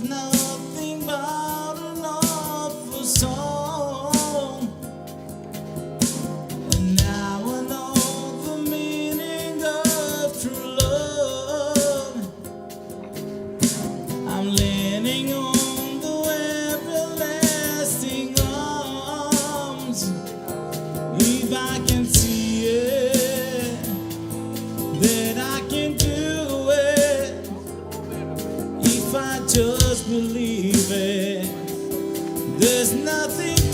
was nothing but an awful song. And now I know the meaning of true love. I'm leaning on the everlasting arms. If I can see it, then I can do it. If I just believe it, there's nothing